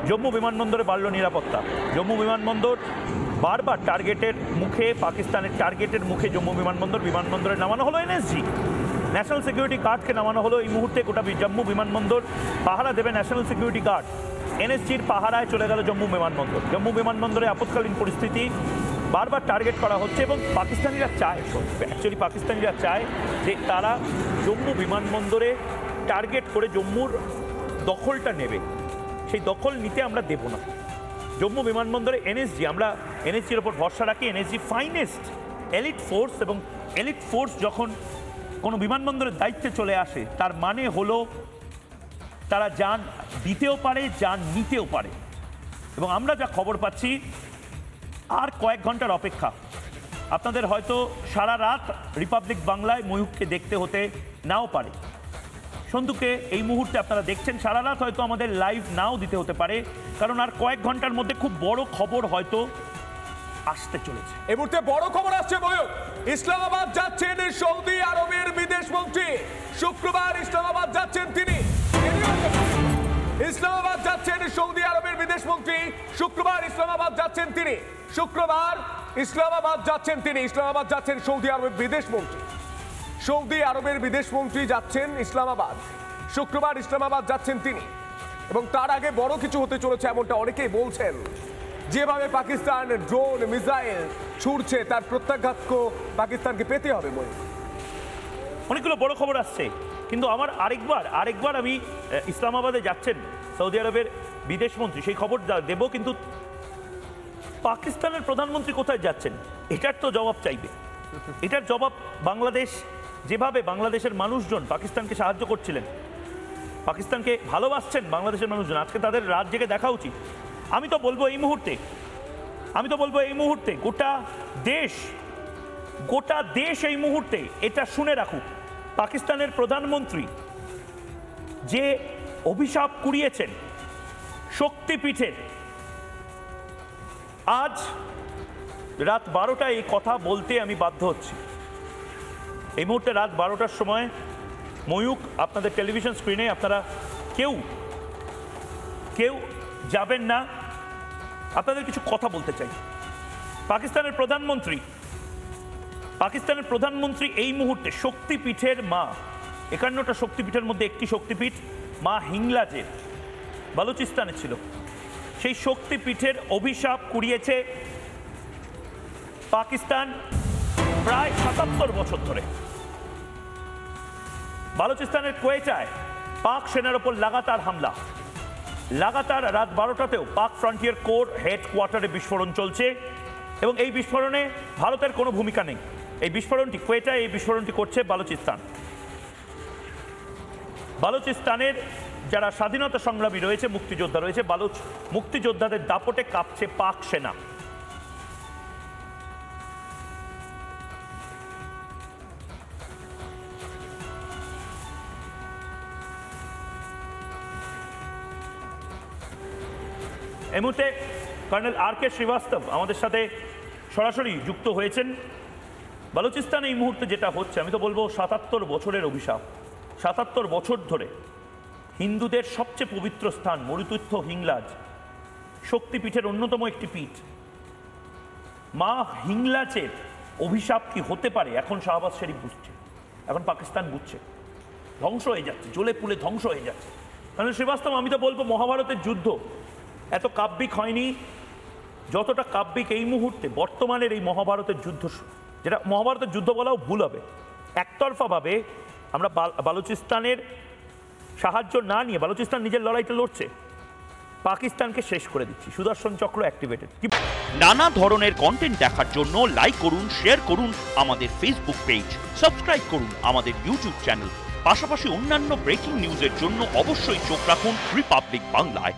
জম্মু বিমানবন্দরে বাড়ল নিরাপত্তা। জম্মু বিমানবন্দর বারবার টার্গেটের মুখে, পাকিস্তানের টার্গেটের মুখে জম্মু বিমানবন্দরে নামানো হলো এনএসজি। ন্যাশনাল সিকিউরিটি গার্ডকে নামানো হলো। এই মুহূর্তে গোটা জম্মু বিমানবন্দর পাহারা দেবে ন্যাশনাল সিকিউরিটি গার্ড। এনএসজির পাহারায় চলে গেল জম্মু বিমানবন্দর। জম্মু বিমানবন্দরে আপৎকালীন পরিস্থিতি, বারবার টার্গেট করা হচ্ছে এবং পাকিস্তানিরা চায়, অ্যাকচুয়ালি পাকিস্তানিরা চায় যে তারা জম্মু বিমানবন্দরে টার্গেট করে জম্মুর দখলটা নেবে। সেই দখল নিতে আমরা দেব না। জম্মু বিমানবন্দরে এনএসজি, আমরা এনএসজির ওপর ভরসা রাখি। এনএসজি ফাইনেস্ট এলিট ফোর্স, এবং এলিট ফোর্স যখন কোনো বিমানবন্দরের দায়িত্বে চলে আসে তার মানে হলো তারা যান দিতেও পারে, যান নিতেও পারে। এবং আমরা যা খবর পাচ্ছি, আর কয়েক ঘন্টার অপেক্ষা। আপনাদের হয়তো সারা রাত রিপাবলিক বাংলায় ময়ূককে দেখতে হতে নাও পারে। সন্ধুকে এই মুহূর্তে আপনারা দেখছেন, সারা রাত হয়তো আমাদের লাইভ নাও দিতে হতে পারে, কারণ আর কয়েক ঘন্টার মধ্যে খুব বড় খবর হয়তো আসতে চলেছে। এই মুহূর্তে বড় খবর আসছে ময়ূক। ইসলামাবাদ যাচ্ছেন সৌদি আরবের বিদেশ মন্ত্রী। শুক্রবার ইসলামাবাদ যাচ্ছেন তিনি। ইসলামাবাদ যাচ্ছেন সৌদি আরবের বিদেশ মন্ত্রী। শুক্রবার ইসলামাবাদ যাচ্ছেন তিনি। শুক্রবার ইসলামাবাদ যাচ্ছেন তিনি। ইসলামাবাদ যাচ্ছেন সৌদি আরবের বিদেশ মন্ত্রী। সৌদি আরবের বিদেশ মন্ত্রী যাচ্ছেন ইসলামাবাদ। শুক্রবার ইসলামাবাদ যাচ্ছেন তিনি। এবং তার আগে বড় কিছু হতে চলেছে এমনটা অনেকেই বলছেন। যেভাবে পাকিস্তান ড্রোন মিসাইল ছুড়ছে তার প্রত্যাঘাত পাকিস্তানকে পেতে হবে। অনেকগুলো বড় খবর আসছে, কিন্তু আমার আরেকবার আমি ইসলামাবাদে যাচ্ছেন সৌদি আরবের বিদেশ মন্ত্রী, সেই খবর দেব। কিন্তু পাকিস্তানের প্রধানমন্ত্রী কোথায় যাচ্ছেন এটার তো জবাব চাইবে। এটার জবাব বাংলাদেশ, যেভাবে বাংলাদেশের মানুষজন পাকিস্তানকে সাহায্য করছিলেন, পাকিস্তানকে ভালোবাসছেন বাংলাদেশের মানুষজন, আজকে তাদের রাত জেগে দেখা উচিত। আমি তো বলবো এই মুহূর্তে গোটা দেশ এই মুহূর্তে এটা শুনে রাখুক। পাকিস্তানের প্রধানমন্ত্রী যে অভিশাপ কুড়িয়েছেন শক্তিপীঠের, আজ রাত 12টায় এই কথা বলতে আমি বাধ্য হচ্ছি। এই মুহূর্তে রাত 12টার সময় ময়ূক, আপনাদের টেলিভিশন স্ক্রিনে আপনারা কেউ যাবেন না, আপনাদের কিছু কথা বলতে চাই। পাকিস্তানের প্রধানমন্ত্রী এই মুহূর্তে শক্তিপীঠের মা, 51টা শক্তিপীঠের মধ্যে একটি শক্তিপীঠ মা হিংলাজের বালুচিস্তানে ছিল, সেই শক্তিপীঠের অভিশাপ কুড়িয়েছে পাকিস্তান প্রায় 77 বছর ধরে। বালুচিস্তানের কোয়েটায় পাক সেনার ওপর লাগাতার হামলা, লাগাতার রাত 12টাতেও পাক ফ্রন্টিয়ার কোর হেডকোয়ার্টারে বিস্ফোরণ চলছে, এবং এই বিস্ফোরণে ভারতের কোনো ভূমিকা নেই। এই বিস্ফোরণটি কোয়েটায়, এই বিস্ফোরণটি করছে বালুচিস্তানের যারা স্বাধীনতা সংগ্রামী রয়েছে, মুক্তিযোদ্ধা রয়েছে, মুক্তিযোদ্ধাদের দাপটে কাঁপছে পাক সেনা। এই মুহূর্তে কর্নেল RK শ্রীবাস্তব আমাদের সাথে সরাসরি যুক্ত হয়েছেন। বালুচিস্তান এই মুহূর্তে যেটা হচ্ছে, আমি তো বলবো 77 বছরের অভিশাপ। 77 বছর ধরে হিন্দুদের সবচেয়ে পবিত্র স্থান মরুতীর্থ হিংলাজ, শক্তিপীঠের অন্যতম একটি পীঠ, মা হিংলাজের অভিশাপ কি হতে পারে এখন শাহবাজ শরীফ বুঝছে, এখন পাকিস্তান বুঝছে। ধ্বংস হয়ে যাচ্ছে, জ্বলে পুড়ে ধ্বংস হয়ে যাচ্ছে। কর্নেল শ্রীবাস্তব, আমি তো বলবো মহাভারতের যুদ্ধ এত কাব্যিক হয়নি যতটা কাব্যিক এই মুহূর্তে বর্তমানের এই মহাভারতের যুদ্ধ, যেটা মহাভারতের যুদ্ধ বলাও ভুল হবে। একতরফাভাবে আমরা বালুচিস্তানের সাহায্য না নিয়ে, বালুচিস্তান নিজের লড়াইটা লড়ছে, পাকিস্তানকে শেষ করে দিচ্ছি। সুদর্শন চক্র অ্যাক্টিভেটেড। নানা ধরনের কন্টেন্ট দেখার জন্য লাইক করুন, শেয়ার করুন আমাদের ফেসবুক পেজ, সাবস্ক্রাইব করুন আমাদের ইউটিউব চ্যানেল। পাশাপাশি অন্যান্য ব্রেকিং নিউজের জন্য অবশ্যই চোখ রাখুন রিপাবলিক বাংলায়।